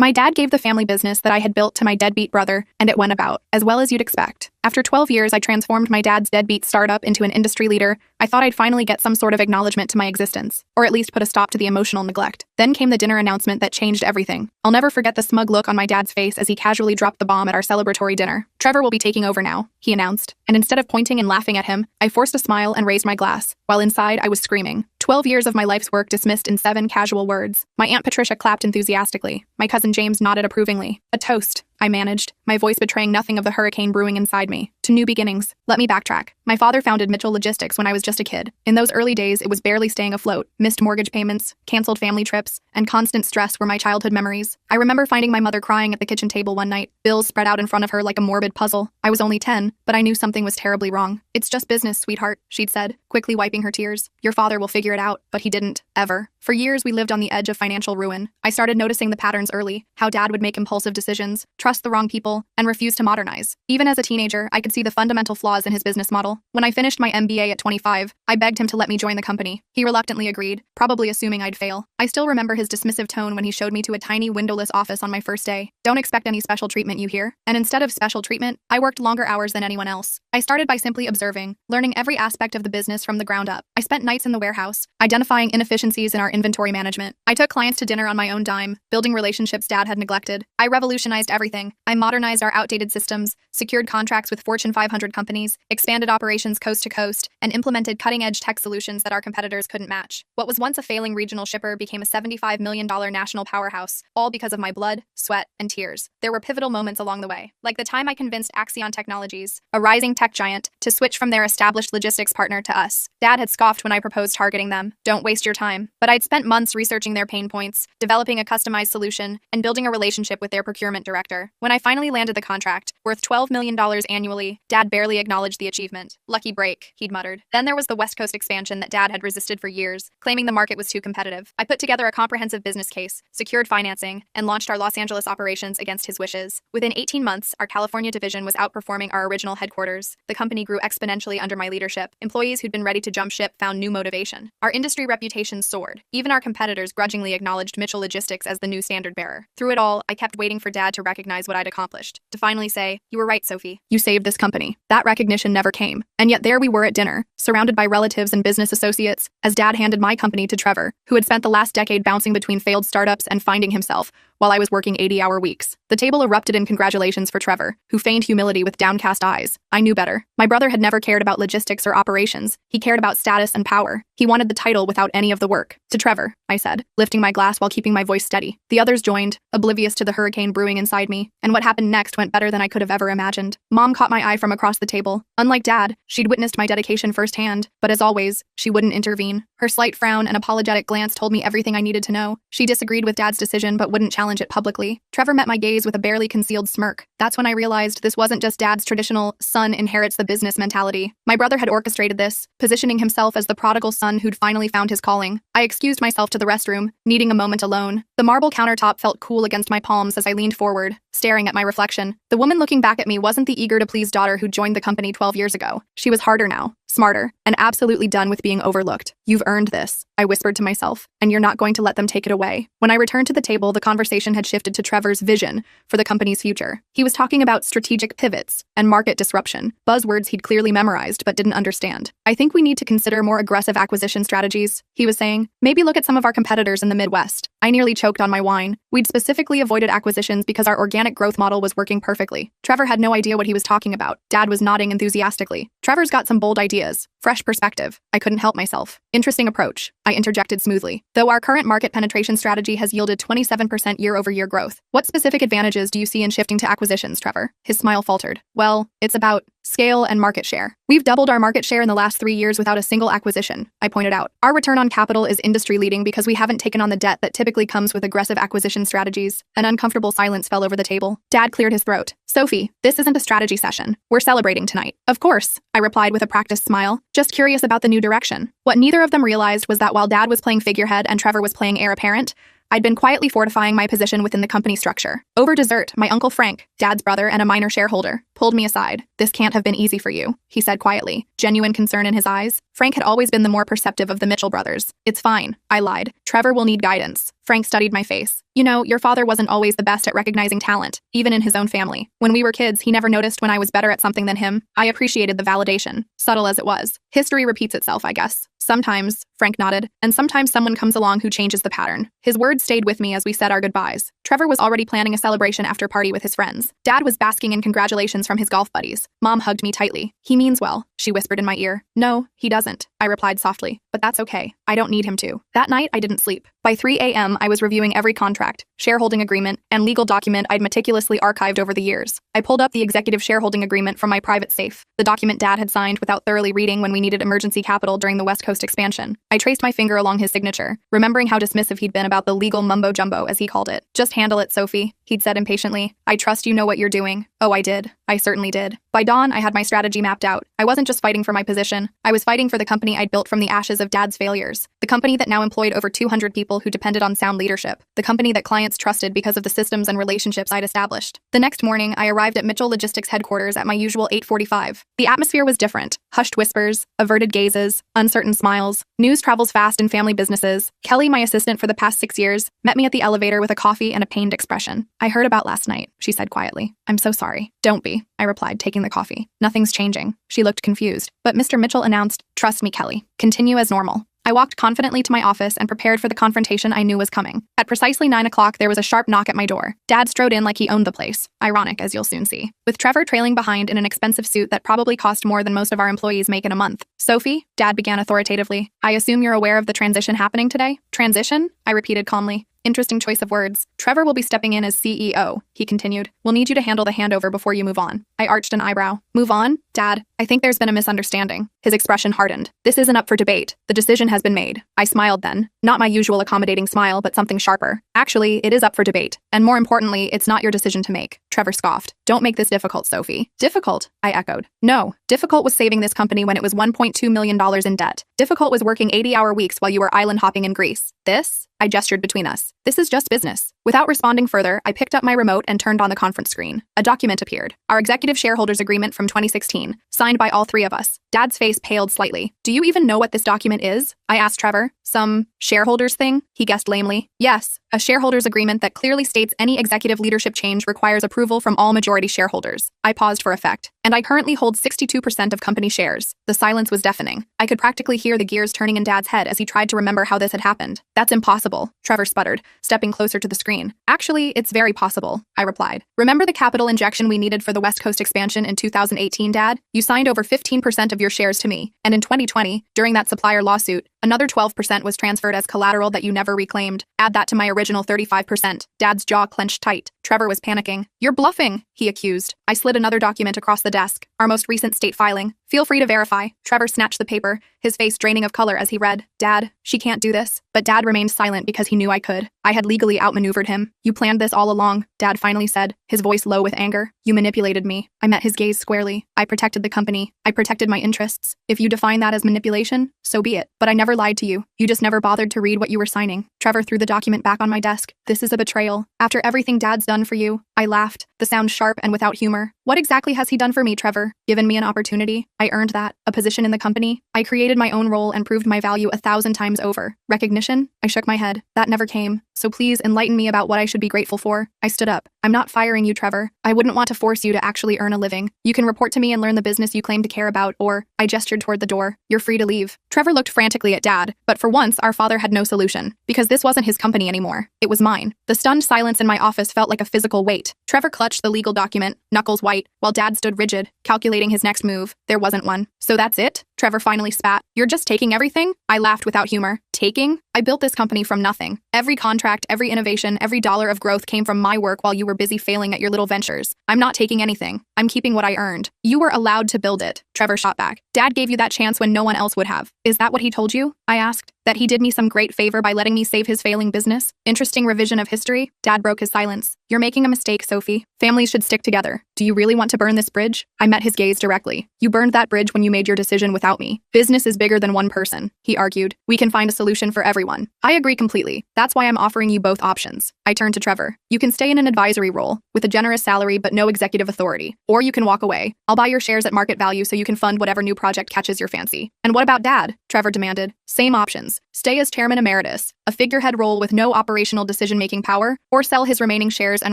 My dad gave the family business that I had built to my deadbeat brother, and it went about, as well as you'd expect. After 12 years, I transformed my dad's deadbeat startup into an industry leader. I thought I'd finally get some sort of acknowledgement to my existence, or at least put a stop to the emotional neglect. Then came the dinner announcement that changed everything. I'll never forget the smug look on my dad's face as he casually dropped the bomb at our celebratory dinner. Trevor will be taking over now, he announced, and instead of pointing and laughing at him, I forced a smile and raised my glass, while inside I was screaming. 12 years of my life's work dismissed in 7 casual words. My Aunt Patricia clapped enthusiastically. My cousin James nodded approvingly. A toast, I managed, my voice betraying nothing of the hurricane brewing inside me. To new beginnings. Let me backtrack. My father founded Mitchell Logistics when I was just a kid. In those early days, it was barely staying afloat. Missed mortgage payments, canceled family trips, and constant stress were my childhood memories. I remember finding my mother crying at the kitchen table one night, bills spread out in front of her like a morbid puzzle. I was only 10, but I knew something was terribly wrong. It's just business, sweetheart, she'd said, quickly wiping her tears. Your father will figure it out, but he didn't, ever. For years, we lived on the edge of financial ruin. I started noticing the patterns early, how dad would make impulsive decisions, trust the wrong people, and refuse to modernize. Even as a teenager, I could see the fundamental flaws in his business model. When I finished my MBA at 25, I begged him to let me join the company. He reluctantly agreed, probably assuming I'd fail. I still remember his dismissive tone when he showed me to a tiny windowless office on my first day. Don't expect any special treatment, you hear? And instead of special treatment, I worked longer hours than anyone else. I started by simply observing, learning every aspect of the business from the ground up. I spent nights in the warehouse, identifying inefficiencies in our inventory management. I took clients to dinner on my own dime, building relationships dad had neglected. I revolutionized everything. I modernized our outdated systems, secured contracts with Fortune 500 companies, expanded operations coast to coast, and implemented cutting-edge tech solutions that our competitors couldn't match. What was once a failing regional shipper became a $75 million national powerhouse, all because of my blood, sweat, and tears. There were pivotal moments along the way, like the time I convinced Axion Technologies, a rising tech giant, to switch from their established logistics partner to us. Dad had scoffed when I proposed targeting them. Don't waste your time. But I'd spent months researching their pain points, developing a customized solution, and building a relationship with their procurement director. When I finally landed the contract, worth $12 million annually, Dad barely acknowledged the achievement. Lucky break, he'd muttered. Then there was the West Coast expansion that Dad had resisted for years, claiming the market was too competitive. I put together a comprehensive business case, secured financing, and launched our Los Angeles operations against his wishes. Within 18 months, our California division was outperforming our original headquarters. The company grew exponentially under my leadership. Employees who'd been ready to jump ship found new motivation. Our industry reputation soared. Even our competitors grudgingly acknowledged Mitchell Logistics as the new standard bearer. Through it all, I kept waiting for Dad to recognize what I'd accomplished, to finally say, "You were right, Sophie. You saved this company." That recognition never came. And yet there we were at dinner, surrounded by relatives and business associates, as Dad handed my company to Trevor, who had spent the last decade bouncing between failed startups and finding himself, while I was working 80-hour weeks. The table erupted in congratulations for Trevor, who feigned humility with downcast eyes. I knew better. My brother had never cared about logistics or operations. He cared about status and power. He wanted the title without any of the work. To Trevor, I said, lifting my glass while keeping my voice steady. The others joined, oblivious to the hurricane brewing inside me, and what happened next went better than I could have ever imagined. Mom caught my eye from across the table. Unlike Dad, she'd witnessed my dedication firsthand, but as always, she wouldn't intervene. Her slight frown and apologetic glance told me everything I needed to know. She disagreed with Dad's decision but wouldn't challenge it publicly. Trevor met my gaze with a barely concealed smirk. That's when I realized this wasn't just Dad's traditional son inherits the business mentality. My brother had orchestrated this, positioning himself as the prodigal son who'd finally found his calling. I excused myself to the restroom, needing a moment alone. The marble countertop felt cool against my palms as I leaned forward, staring at my reflection. The woman looking back at me wasn't the eager-to-please daughter who joined the company 12 years ago. She was harder now, smarter, and absolutely done with being overlooked. You've earned this, I whispered to myself, and you're not going to let them take it away. When I returned to the table, the conversation had shifted to Trevor's vision for the company's future. He was talking about strategic pivots and market disruption, buzzwords he'd clearly memorized but didn't understand. I think we need to consider more aggressive acquisition strategies, he was saying. Maybe look at some of our competitors in the Midwest. I nearly choked on my wine. We'd specifically avoided acquisitions because our organic growth model was working perfectly. Trevor had no idea what he was talking about. Dad was nodding enthusiastically. Trevor's got some bold ideas. Fresh perspective. I couldn't help myself. Interesting approach, I interjected smoothly. Though our current market penetration strategy has yielded 27% year-over-year growth, what specific advantages do you see in shifting to acquisitions, Trevor? His smile faltered. Well, it's about scale and market share. We've doubled our market share in the last 3 years without a single acquisition, I pointed out. Our return on capital is industry-leading because we haven't taken on the debt that typically comes with aggressive acquisition strategies. An uncomfortable silence fell over the table. Dad cleared his throat. Sophie, this isn't a strategy session. We're celebrating tonight. Of course, I replied with a practiced smile, just curious about the new direction. What neither of them realized was that while Dad was playing figurehead and Trevor was playing heir apparent, I'd been quietly fortifying my position within the company structure. Over dessert, my Uncle Frank, Dad's brother and a minor shareholder, pulled me aside. "This can't have been easy for you," he said quietly, genuine concern in his eyes. Frank had always been the more perceptive of the Mitchell brothers. "It's fine," I lied. "Trevor will need guidance. Frank studied my face. You know, your father wasn't always the best at recognizing talent, even in his own family. When we were kids, he never noticed when I was better at something than him. I appreciated the validation, subtle as it was. History repeats itself, I guess. Sometimes, Frank nodded, and sometimes someone comes along who changes the pattern. His words stayed with me as we said our goodbyes. Trevor was already planning a celebration after party with his friends. Dad was basking in congratulations from his golf buddies. Mom hugged me tightly. He means well, she whispered in my ear. No, he doesn't, I replied softly, but that's okay. I don't need him to. That night, I didn't sleep. By 3 a.m., I was reviewing every contract, shareholding agreement, and legal document I'd meticulously archived over the years. I pulled up the executive shareholding agreement from my private safe, the document Dad had signed without thoroughly reading when we needed emergency capital during the West Coast expansion. I traced my finger along his signature, remembering how dismissive he'd been about the legal mumbo-jumbo, as he called it. Just handle it, Sophie, he'd said impatiently. I trust you know what you're doing. Oh, I did. I certainly did. By dawn, I had my strategy mapped out. I wasn't just fighting for my position. I was fighting for the company I'd built from the ashes of Dad's failures. The company that now employed over 200 people who depended on sound leadership. The company that clients trusted because of the systems and relationships I'd established. The next morning, I arrived at Mitchell Logistics headquarters at my usual 8:45. The atmosphere was different. Hushed whispers, averted gazes, uncertain smiles. News travels fast in family businesses. Kelly, my assistant for the past 6 years, met me at the elevator with a coffee and a pained expression. I heard about last night, she said quietly. I'm so sorry. Don't be, I replied, taking the coffee. Nothing's changing. She looked confused. But Mr. Mitchell announced, trust me, Kelly. Continue as normal. I walked confidently to my office and prepared for the confrontation I knew was coming. At precisely 9 o'clock, there was a sharp knock at my door. Dad strode in like he owned the place. Ironic, as you'll soon see. With Trevor trailing behind in an expensive suit that probably cost more than most of our employees make in a month. Sophie, Dad began authoritatively, I assume you're aware of the transition happening today? Transition? I repeated calmly. Interesting choice of words. Trevor will be stepping in as CEO, he continued. We'll need you to handle the handover before you move on. I arched an eyebrow. Move on? Dad, I think there's been a misunderstanding. His expression hardened. This isn't up for debate. The decision has been made. I smiled then. Not my usual accommodating smile, but something sharper. Actually, it is up for debate. And more importantly, it's not your decision to make. Trevor scoffed. Don't make this difficult, Sophie. Difficult? I echoed. No. Difficult was saving this company when it was $1.2 million in debt. Difficult was working 80-hour weeks while you were island hopping in Greece. This? I gestured between us. This is just business. Without responding further, I picked up my remote and turned on the conference screen. A document appeared. Our executive shareholders agreement from 2016, signed by all three of us. Dad's face paled slightly. Do you even know what this document is? I asked Trevor. Some shareholders thing? He guessed lamely. Yes, a shareholders agreement that clearly states any executive leadership change requires approval from all majority shareholders. I paused for effect. And I currently hold 62% of company shares. The silence was deafening. I could practically hear the gears turning in Dad's head as he tried to remember how this had happened. That's impossible, Trevor sputtered, stepping closer to the screen. Actually, it's very possible, I replied. Remember the capital injection we needed for the West Coast expansion in 2018, Dad? You signed over 15% of your shares to me, and in 2020, during that supplier lawsuit, another 12% was transferred as collateral that you never reclaimed. Add that to my original 35%. Dad's jaw clenched tight. Trevor was panicking. You're bluffing, he accused. I slid another document across the desk, our most recent state filing. Feel free to verify. Trevor snatched the paper, his face draining of color as he read. Dad, she can't do this. But Dad remained silent because he knew I could. I had legally outmaneuvered him. You planned this all along, Dad finally said, his voice low with anger. You manipulated me. I met his gaze squarely. I protected the company. I protected my interests. If you define that as manipulation, so be it. But I never lied to you. You just never bothered to read what you were signing. Trevor threw the document back on my desk. This is a betrayal. After everything Dad's done for you, I laughed, the sound sharp and without humor. What exactly has he done for me, Trevor? Given me an opportunity. I earned that. A position in the company. I created my own role and proved my value 1,000 times over. Recognition? I shook my head. That never came. So please enlighten me about what I should be grateful for. I stood up. I'm not firing you, Trevor. I wouldn't want to force you to actually earn a living. You can report to me and learn the business you claim to care about, or I gestured toward the door. You're free to leave. Trevor looked frantically at Dad, but for once, our father had no solution, because this wasn't his company anymore. It was mine. The stunned silence in my office felt like a physical weight. Trevor clutched the legal document, knuckles white, while Dad stood rigid, calculating his next move. There wasn't one. So that's it? Trevor finally spat. You're just taking everything? I laughed without humor. Taking? I built this company from nothing. Every contract, every innovation, every dollar of growth came from my work while you were busy failing at your little ventures. I'm not taking anything. I'm keeping what I earned. You were allowed to build it, Trevor shot back. Dad gave you that chance when no one else would have. Is that what he told you? I asked. That he did me some great favor by letting me save his failing business? Interesting revision of history? Dad broke his silence. You're making a mistake, Sophie. Families should stick together. Do you really want to burn this bridge? I met his gaze directly. You burned that bridge when you made your decision without me. Business is bigger than one person, he argued. We can find a solution for everyone. I agree completely. That's why I'm offering you both options. I turned to Trevor. You can stay in an advisory role, with a generous salary but no executive authority. Or you can walk away. I'll buy your shares at market value so you can fund whatever new project catches your fancy. And what about Dad? Trevor demanded. Same options. stay as chairman emeritus, a figurehead role with no operational decision-making power, or sell his remaining shares and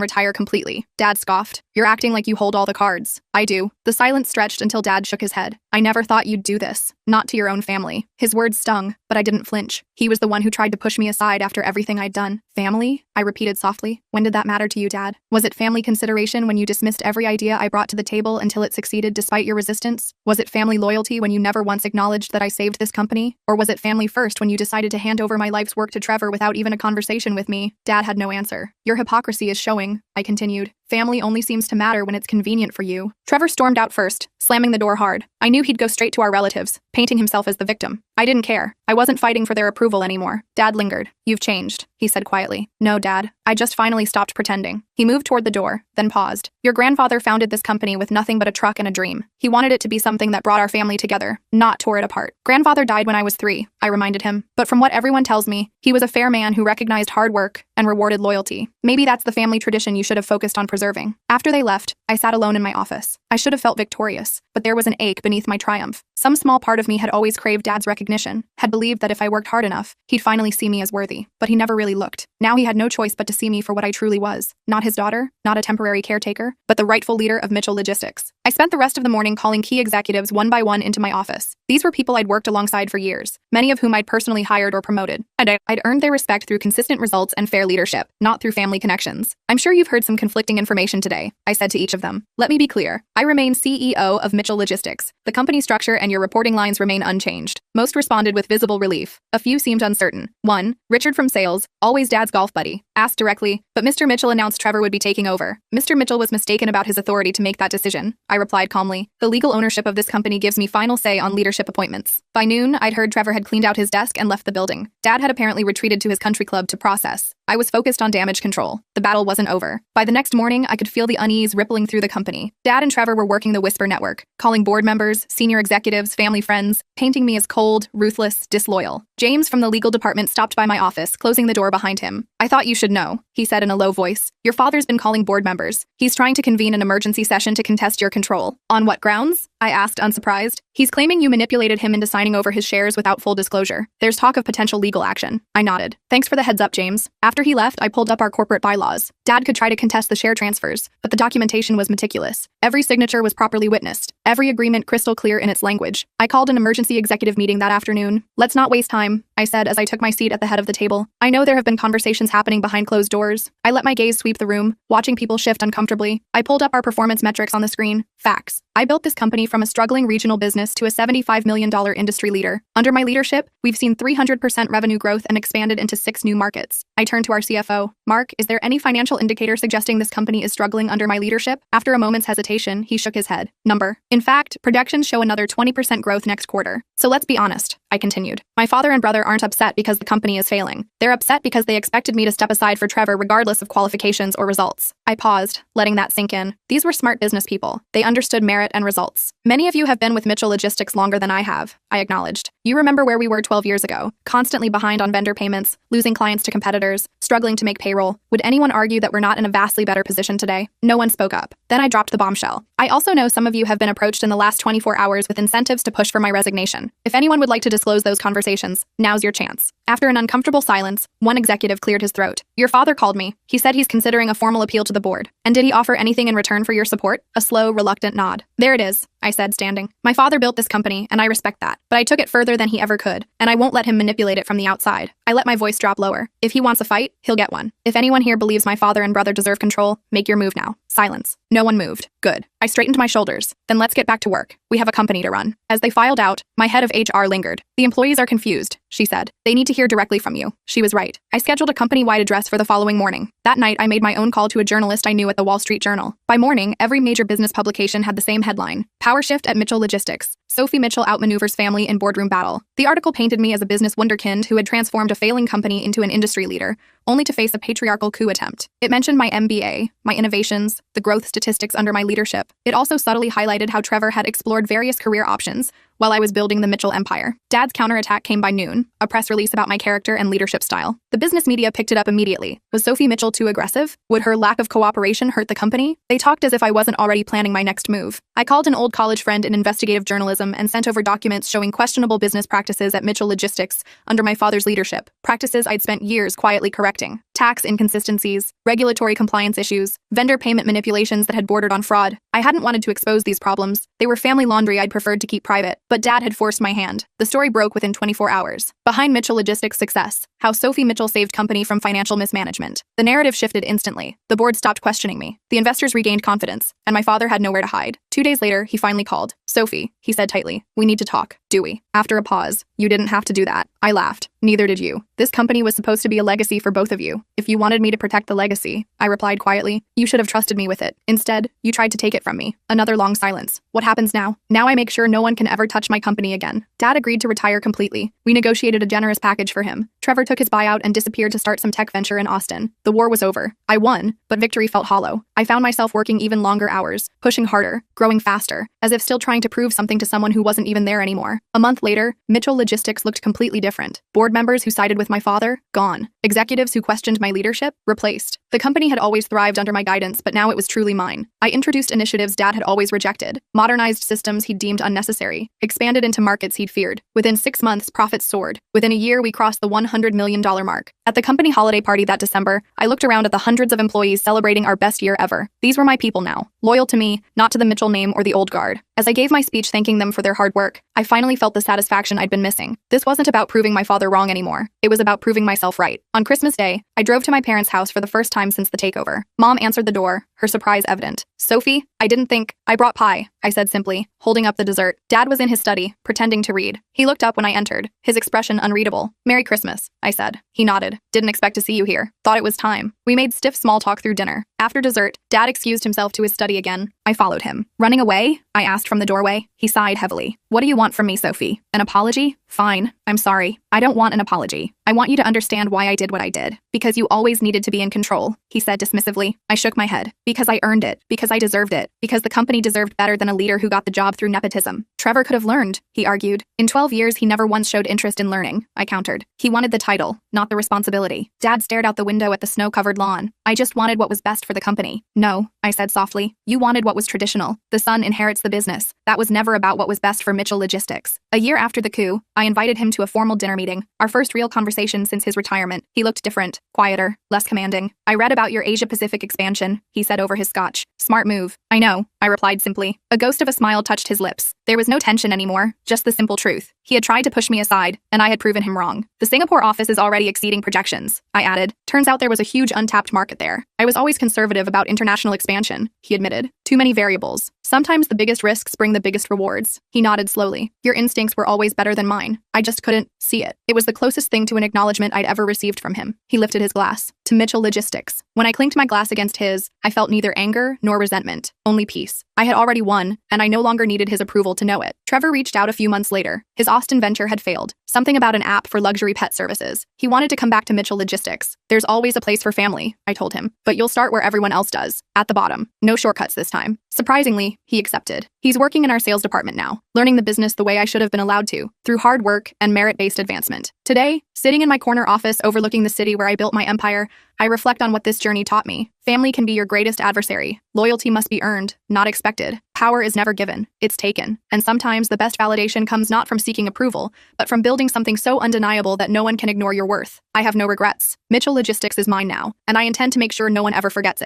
retire completely. Dad scoffed. You're acting like you hold all the cards. I do. The silence stretched until Dad shook his head. I never thought you'd do this. Not to your own family. His words stung, but I didn't flinch. He was the one who tried to push me aside after everything I'd done. Family? I repeated softly. When did that matter to you, Dad? Was it family consideration when you dismissed every idea I brought to the table until it succeeded despite your resistance? Was it family loyalty when you never once acknowledged that I saved this company? Or was it family first when you decided to hand over my life's work to Trevor without even a conversation with me? Dad had no answer. Your hypocrisy is showing, I continued. Family only seems to matter when it's convenient for you. Trevor stormed out first, slamming the door hard. I knew he'd go straight to our relatives, painting himself as the victim. I didn't care. I wasn't fighting for their approval anymore. Dad lingered. You've changed, he said quietly. No, Dad. I just finally stopped pretending. He moved toward the door, then paused. Your grandfather founded this company with nothing but a truck and a dream. He wanted it to be something that brought our family together, not tore it apart. Grandfather died when I was 3, I reminded him. But from what everyone tells me, he was a fair man who recognized hard work and rewarded loyalty. Maybe that's the family tradition you should have focused on preserving. After they left, I sat alone in my office. I should have felt victorious, but there was an ache beneath my triumph. Some small part of me had always craved Dad's recognition, had believed that if I worked hard enough, he'd finally see me as worthy. But he never really looked. Now he had no choice but to see me for what I truly was. Not his daughter, not a temporary caretaker, but the rightful leader of Mitchell Logistics. I spent the rest of the morning calling key executives one by one into my office. These were people I'd worked alongside for years, many of whom I'd personally hired or promoted. And I'd earned their respect through consistent results and fair leadership, not through family connections. I'm sure you've heard some conflicting information today, I said to each of them. Let me be clear. I remain CEO of Mitchell Logistics. The company structure and your reporting lines remain unchanged. Most responded with visible relief. A few seemed uncertain. One, Richard from sales, always Dad's golf buddy, asked directly, but Mr. Mitchell announced Trevor would be taking over. Mr. Mitchell was mistaken about his authority to make that decision, I replied calmly. The legal ownership of this company gives me final say on leadership appointments. By noon, I'd heard Trevor had cleaned out his desk and left the building. Dad had apparently retreated to his country club to process. I was focused on damage control. The battle wasn't over. By the next morning, I could feel the unease rippling through the company. Dad and Trevor were working the Whisper network, calling board members, senior executives, family friends, painting me as cold, ruthless, disloyal. James from the legal department stopped by my office, closing the door behind him. I thought you should know, he said in a low voice. Your father's been calling board members. He's trying to convene an emergency session to contest your control. On what grounds? I asked, unsurprised. He's claiming you manipulated him into signing over his shares without full disclosure. There's talk of potential legal action. I nodded. Thanks for the heads up, James. After he left, I pulled up our corporate bylaws. Dad could try to contest the share transfers, but the documentation was meticulous. Every signature was properly witnessed. Every agreement crystal clear in its language. I called an emergency executive meeting that afternoon. Let's not waste time, I said as I took my seat at the head of the table. I know there have been conversations happening behind closed doors. I let my gaze sweep the room, watching people shift uncomfortably. I pulled up our performance metrics on the screen. Facts. I built this company from a struggling regional business to a $75 million industry leader. Under my leadership, we've seen 300% revenue growth and expanded into 6 new markets. I turned to our CFO. Mark, is there any financial indicator suggesting this company is struggling under my leadership? After a moment's hesitation, he shook his head. Number. In fact, projections show another 20% growth next quarter. So let's be honest, I continued. My father and brother aren't upset because the company is failing. They're upset because they expected me to step aside for Trevor regardless of qualifications or results. I paused, letting that sink in. These were smart business people. They understood merit and results. Many of you have been with Mitchell Logistics longer than I have, I acknowledged. You remember where we were 12 years ago, constantly behind on vendor payments, losing clients to competitors, struggling to make payroll. Would anyone argue that we're not in a vastly better position today? No one spoke up. Then I dropped the bombshell. I also know some of you have been approached in the last 24 hours with incentives to push for my resignation. If anyone would like to disclose those conversations, now's your chance. After an uncomfortable silence, one executive cleared his throat. Your father called me. He said he's considering a formal appeal to the board. And did he offer anything in return for your support? A slow, reluctant nod. There it is, I said, standing. My father built this company, and I respect that. But I took it further than he ever could, and I won't let him manipulate it from the outside. I let my voice drop lower. If he wants a fight, he'll get one. If anyone here believes my father and brother deserve control, make your move now. Silence. No one moved. Good. I straightened my shoulders. Then let's get back to work. We have a company to run. As they filed out, my head of HR lingered. The employees are confused, she said. They need to hear directly from you. She was right. I scheduled a company-wide address for the following morning. That night, I made my own call to a journalist I knew at the Wall Street Journal. By morning, every major business publication had the same headline. Power shift at Mitchell Logistics. Sophie Mitchell outmaneuvers family in boardroom battle. The article painted me as a business wunderkind who had transformed a failing company into an industry leader, only to face a patriarchal coup attempt. It mentioned my MBA, my innovations, the growth statistics under my leadership. It also subtly highlighted how Trevor had explored various career options while I was building the Mitchell empire. Dad's counterattack came by noon, a press release about my character and leadership style. The business media picked it up immediately. Was Sophie Mitchell too aggressive? Would her lack of cooperation hurt the company? They talked as if I wasn't already planning my next move. I called an old college friend in investigative journalism and sent over documents showing questionable business practices at Mitchell Logistics under my father's leadership, practices I'd spent years quietly correcting. Tax inconsistencies, regulatory compliance issues, vendor payment manipulations that had bordered on fraud. I hadn't wanted to expose these problems. They were family laundry I'd preferred to keep private, but Dad had forced my hand. The story broke within 24 hours. Behind Mitchell Logistics' success, how Sophie Mitchell saved company from financial mismanagement. The narrative shifted instantly. The board stopped questioning me. The investors regained confidence, and my father had nowhere to hide. 2 days later, he finally called. "Sophie," he said tightly, "we need to talk, do we?" After a pause, "You didn't have to do that." I laughed. "Neither did you. This company was supposed to be a legacy for both of you. If you wanted me to protect the legacy," I replied quietly, "you should have trusted me with it. Instead, you tried to take it from me." Another long silence. "What happens now?" "Now I make sure no one can ever touch my company again." Dad agreed to retire completely. We negotiated a generous package for him. Trevor took his buyout and disappeared to start some tech venture in Austin. The war was over. I won, but victory felt hollow. I found myself working even longer hours, pushing harder, growing faster, as if still trying to prove something to someone who wasn't even there anymore. A month later, Mitchell Logistics looked completely different. Board members who sided with my father, gone. Executives who questioned my leadership, replaced. The company had always thrived under my guidance, but now it was truly mine. I introduced initiatives Dad had always rejected, modernized systems he'd deemed unnecessary, expanded into markets he'd feared. Within 6 months, profits soared. Within a year, we crossed the $100 million mark. At the company holiday party that December, I looked around at the hundreds of employees celebrating our best year ever. These were my people now, loyal to me, not to the Mitchell name or the old guard. As I gave my speech thanking them for their hard work, I finally felt the satisfaction I'd been missing. This wasn't about proving my father wrong anymore. It was about proving myself right. On Christmas Day, I drove to my parents' house for the first time since the takeover. Mom answered the door, her surprise evident. "Sophie, I didn't think. I brought pie," I said simply, holding up the dessert. Dad was in his study, pretending to read. He looked up when I entered, his expression unreadable. "Merry Christmas," I said. He nodded. "Didn't expect to see you here. Thought it was time." We made stiff small talk through dinner. After dessert, Dad excused himself to his study again. I followed him. "Running away?" I asked from the doorway. He sighed heavily. "What do you want from me, Sophie? An apology? Fine. I'm sorry. I don't want an apology. I want you to understand why I did what I did. Because you always needed to be in control," he said dismissively. I shook my head. "Because I earned it. Because I deserved it. Because the company deserved better than a leader who got the job through nepotism." "Trevor could have learned," he argued. "In 12 years, he never once showed interest in learning," I countered. "He wanted the title, not the responsibility." Dad stared out the window at the snow-covered lawn. "I just wanted what was best for the company." "No," I said softly. "You wanted what was traditional. The son inherits the business. That was never about what was best for Mitchell Logistics." A year after the coup, I invited him to a formal dinner meeting, our first real conversation since his retirement. He looked different, quieter, less commanding. "I read about your Asia-Pacific expansion," he said over his scotch. "Smart move." "I know," I replied simply. A ghost of a smile touched his lips. There was no tension anymore, just the simple truth. He had tried to push me aside, and I had proven him wrong. "The Singapore office is already exceeding projections," I added. "Turns out there was a huge untapped market there." "I was always conservative about international expansion," he admitted. "Too many variables. Sometimes the biggest risks bring the biggest rewards." He nodded slowly. "Your instincts were always better than mine. I just couldn't see it." It was the closest thing to an acknowledgement I'd ever received from him. He lifted his glass. "To Mitchell Logistics." When I clinked my glass against his, I felt neither anger nor resentment, only peace. I had already won, and I no longer needed his approval to know it. Trevor reached out a few months later. His Austin venture had failed. Something about an app for luxury pet services. He wanted to come back to Mitchell Logistics. "There's always a place for family," I told him. "But you'll start where everyone else does, at the bottom. No shortcuts this time." Surprisingly, he accepted. He's working in our sales department now, learning the business the way I should have been allowed to, through hard work and merit-based advancement. Today, sitting in my corner office overlooking the city where I built my empire, I reflect on what this journey taught me. Family can be your greatest adversary. Loyalty must be earned, not expected. Power is never given, it's taken. And sometimes the best validation comes not from seeking approval, but from building something so undeniable that no one can ignore your worth. I have no regrets. Mitchell Logistics is mine now, and I intend to make sure no one ever forgets it.